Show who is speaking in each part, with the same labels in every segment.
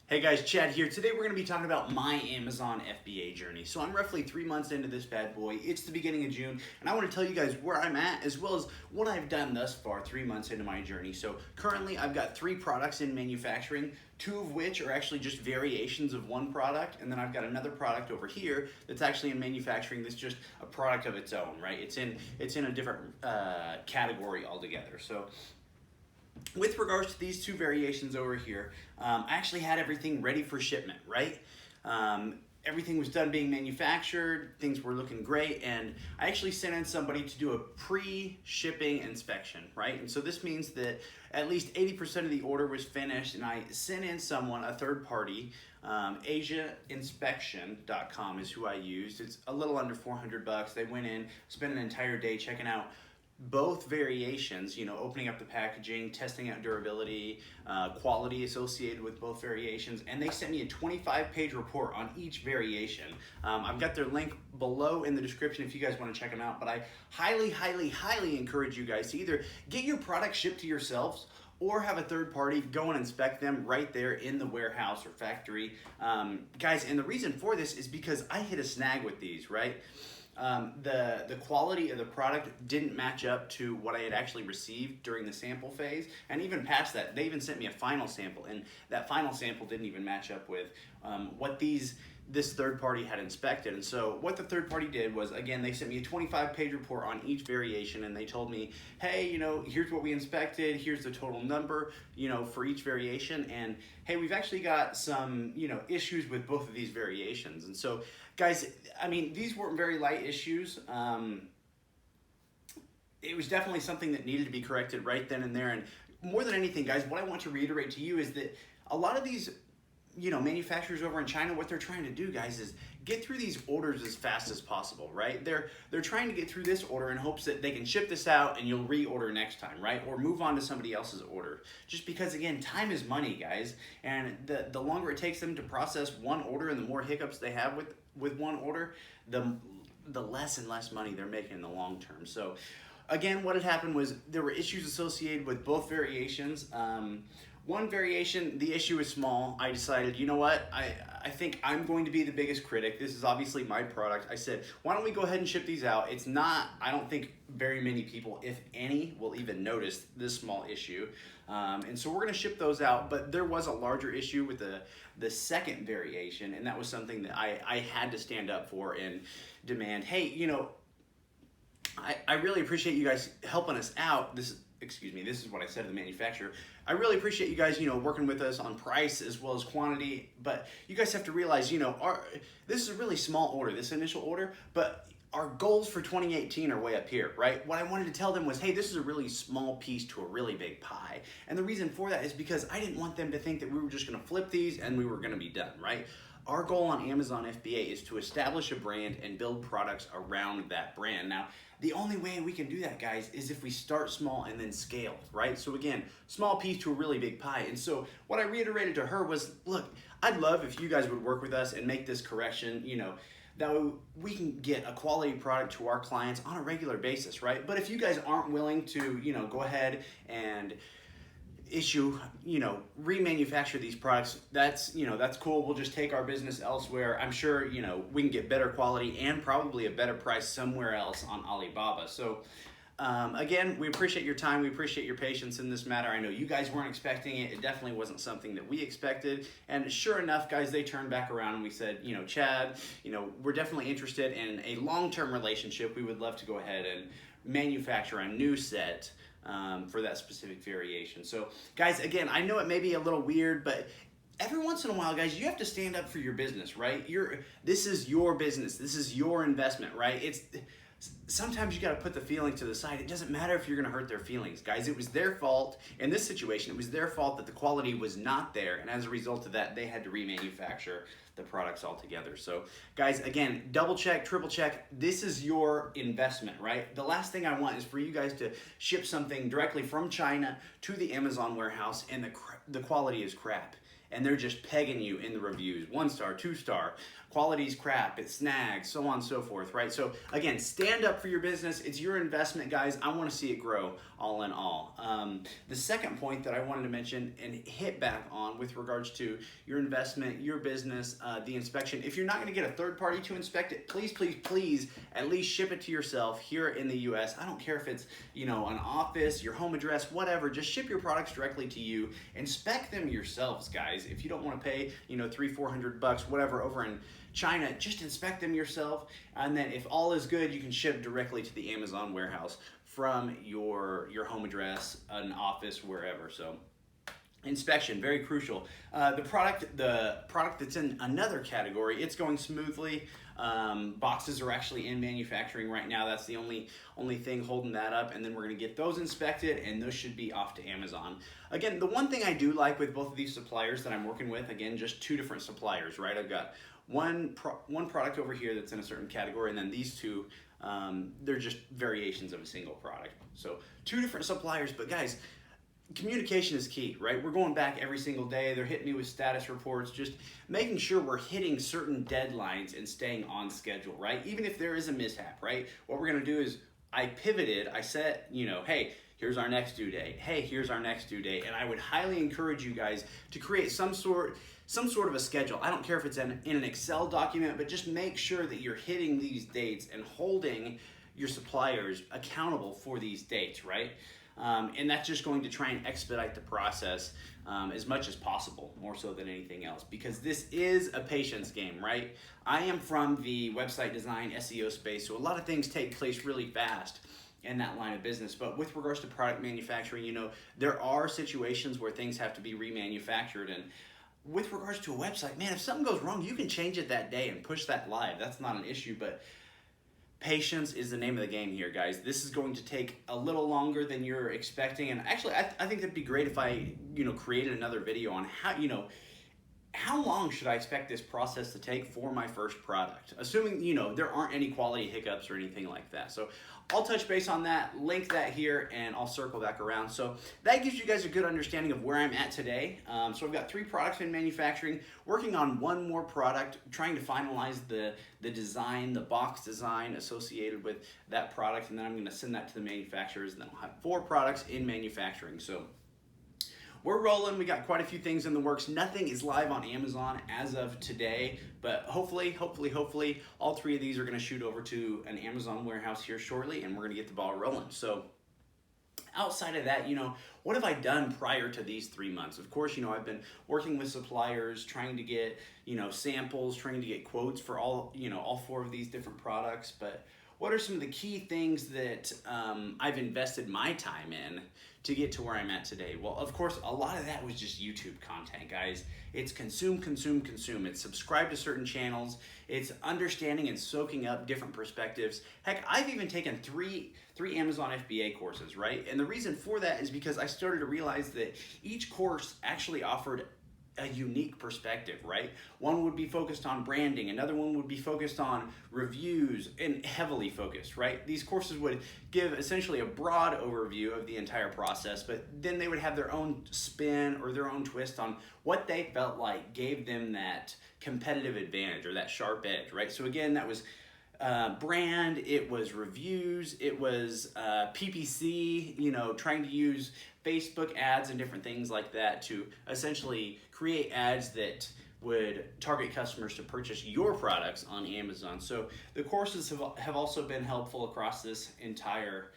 Speaker 1: Hey guys, Chad here. Today we're going to be talking about my Amazon FBA journey. So I'm roughly 3 months into this bad boy. It's the beginning of June, and I want to tell you guys where I'm at as well as what I've done thus far 3 months into my journey. So currently I've got 3 products in manufacturing, 2 of which are actually just variations of one product, and then I've got another product over here that's actually in manufacturing that's just a product of its own, right? It's in a different category altogether. So with regards to these 2 variations over here, I actually had everything ready for shipment, right? Everything was done being manufactured, things were looking great, and I actually sent in somebody to do a pre-shipping inspection, right? And so this means that at least 80% of the order was finished, and I sent in someone, a third party, AsiaInspection.com is who I used. It's a little under $400. They went in, spent an entire day checking out both variations, opening up the packaging, testing out durability, quality associated with both variations, and they sent me a 25-page report on each variation. I've got their link below in the description if you guys want to check them out, but I highly, highly, highly encourage you guys to either get your product shipped to yourselves or have a third party go and inspect them right there in the warehouse or factory. Guys, and the reason for this is because I hit a snag with these, right? The quality of the product didn't match up to what I had actually received during the sample phase, and even past that, they even sent me a final sample, and that final sample didn't even match up with what this third party had inspected. And so what the third party did was, again, they sent me a 25-page report on each variation, and they told me, hey, here's what we inspected, here's the total number, for each variation, and hey, we've actually got some, issues with both of these variations. And so, guys, I mean, these weren't very light issues. It was definitely something that needed to be corrected right then and there. And more than anything, guys, what I want to reiterate to you is that a lot of these manufacturers over in China, what they're trying to do, guys, is get through these orders as fast as possible, right? They're trying to get through this order in hopes that they can ship this out and you'll reorder next time, right? Or move on to somebody else's order. Just because, again, time is money, guys. And the longer it takes them to process one order and the more hiccups they have with one order, the less and less money they're making in the long term. So again, what had happened was there were issues associated with both variations. One variation, the issue is small. I decided, you know what? I think I'm going to be the biggest critic. This is obviously my product. I said, why don't we go ahead and ship these out? It's not, I don't think very many people, if any, will even notice this small issue. And so we're gonna ship those out, but there was a larger issue with the second variation, and that was something that I had to stand up for and demand, hey, I really appreciate you guys helping us out. This is what I said to the manufacturer. I really appreciate you guys, working with us on price as well as quantity, but you guys have to realize, this is a really small order, this initial order, but our goals for 2018 are way up here, right? What I wanted to tell them was, hey, this is a really small piece to a really big pie. And the reason for that is because I didn't want them to think that we were just gonna flip these and we were gonna be done, right? Our goal on Amazon FBA is to establish a brand and build products around that brand. Now, the only way we can do that, guys, is if we start small and then scale, right? So again, small piece to a really big pie. And so what I reiterated to her was, look, I'd love if you guys would work with us and make this correction, that way we can get a quality product to our clients on a regular basis, right? But if you guys aren't willing to, go ahead and issue, remanufacture these products, that's cool. We'll just take our business elsewhere. I'm sure, we can get better quality and probably a better price somewhere else on Alibaba. So again, we appreciate your time. We appreciate your patience in this matter. I know you guys weren't expecting it. It definitely wasn't something that we expected. And sure enough, guys, they turned back around and we said, Chad, we're definitely interested in a long-term relationship. We would love to go ahead and manufacture a new set for that specific variation. So guys, again, I know it may be a little weird, but every once in a while, guys, you have to stand up for your business, right? This is your business. This is your investment, right? Sometimes you got to put the feeling to the side. It doesn't matter if you're going to hurt their feelings, guys. It was their fault. In this situation, it was their fault that the quality was not there, and as a result of that, they had to remanufacture the products altogether. So, guys, again, double check, triple check. This is your investment, right? The last thing I want is for you guys to ship something directly from China to the Amazon warehouse, and the quality is crap. and they're just pegging you in the reviews, 1 star, 2 star, quality's crap, it snags, so on and so forth, right? So again, stand up for your business. It's your investment, guys. I want to see it grow all in all. The second point that I wanted to mention and hit back on with regards to your investment, your business, the inspection. If you're not going to get a third party to inspect it, please, please, please at least ship it to yourself here in the US. I don't care if it's, an office, your home address, whatever. Just ship your products directly to you. Inspect them yourselves, guys. If you don't want to pay, $300-400, whatever, over in China, just inspect them yourself. And then if all is good, you can ship directly to the Amazon warehouse from your home address, an office, wherever. So inspection, very crucial. The product that's in another category, it's going smoothly. Boxes are actually in manufacturing right now. That's the only thing holding that up, and then we're gonna get those inspected, and those should be off to Amazon. Again, the one thing I do like with both of these suppliers that I'm working with, again, just 2 different suppliers, right? I've got one product over here that's in a certain category, and then these 2, they're just variations of a single product. So 2 different suppliers, but guys, communication is key, right? We're going back every single day. They're hitting me with status reports, just making sure we're hitting certain deadlines and staying on schedule, right? Even if there is a mishap, right? What we're gonna do is I pivoted, I said, hey, here's our next due date. Hey, here's our next due date. And I would highly encourage you guys to create some sort of a schedule. I don't care if it's in an Excel document, but just make sure that you're hitting these dates and holding your suppliers accountable for these dates, right? And that's just going to try and expedite the process as much as possible, more so than anything else, because this is a patience game, right? I am from the website design SEO space, so a lot of things take place really fast in that line of business. But with regards to product manufacturing, there are situations where things have to be remanufactured. And with regards to a website, man, if something goes wrong, you can change it that day and push that live. That's not an issue, but patience is the name of the game here, guys. This is going to take a little longer than you're expecting. And actually, I think it'd be great if I, created another video on how long should I expect this process to take for my first product? Assuming, there aren't any quality hiccups or anything like that. So I'll touch base on that, link that here, and I'll circle back around. So that gives you guys a good understanding of where I'm at today. So I've got 3 products in manufacturing, working on 1 more product, trying to finalize the design, the box design associated with that product, and then I'm gonna send that to the manufacturers, and then I'll have 4 products in manufacturing. So we're rolling. We got quite a few things in the works. Nothing is live on Amazon as of today, but hopefully, all 3 of these are gonna shoot over to an Amazon warehouse here shortly, and we're gonna get the ball rolling. So outside of that, what have I done prior to these 3 months? Of course, I've been working with suppliers, trying to get, samples, trying to get quotes for all 4 of these different products. But what are some of the key things that I've invested my time in to get to where I'm at today? Well, of course, a lot of that was just YouTube content, guys. It's consume. It's subscribe to certain channels. It's understanding and soaking up different perspectives. Heck, I've even taken three Amazon FBA courses, right? And the reason for that is because I started to realize that each course actually offered a unique perspective, right? One would be focused on branding, another one would be focused on reviews, and heavily focused, right? These courses would give essentially a broad overview of the entire process, but then they would have their own spin or their own twist on what they felt like gave them that competitive advantage or that sharp edge, right? So again, that was brand, it was reviews, it was PPC, trying to use Facebook ads and different things like that to essentially create ads that would target customers to purchase your products on Amazon. So the courses have also been helpful across this entire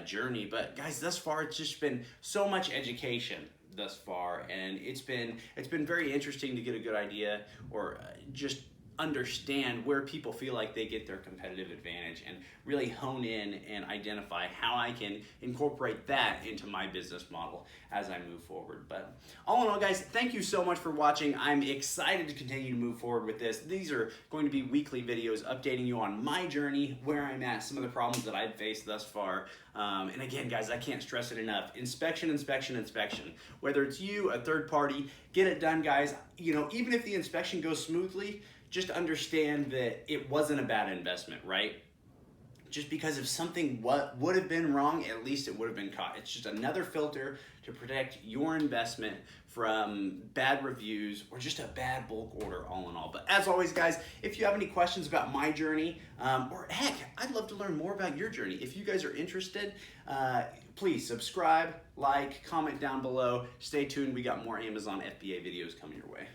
Speaker 1: journey. But guys, thus far, it's just been so much education thus far, and it's been very interesting to get a good idea or just understand where people feel like they get their competitive advantage and really hone in and identify how I can incorporate that into my business model as I move forward. But all in all, guys, thank you so much for watching. I'm excited to continue to move forward with this. These are going to be weekly videos updating you on my journey, where I'm at, some of the problems that I've faced thus far. And again, guys, I can't stress it enough. Inspection. Whether it's you, a third party, get it done, guys. Even if the inspection goes smoothly, just understand that it wasn't a bad investment, right? just because if something what would have been wrong, at least it would have been caught. It's just another filter to protect your investment from bad reviews or just a bad bulk order all in all. But as always, guys, if you have any questions about my journey, or heck, I'd love to learn more about your journey. If you guys are interested, please subscribe, like, comment down below. Stay tuned. We got more Amazon FBA videos coming your way.